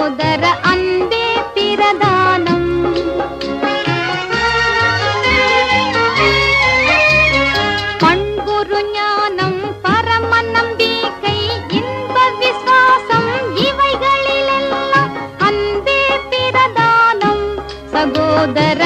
சகோதர அன்பே பிரதானம். பண்புரு ஞானம் பரம நம்பிக்கை இன்ப விசுவாசம் இவைகளிலெல்லாம் அன்பே பிரதானம். சகோதர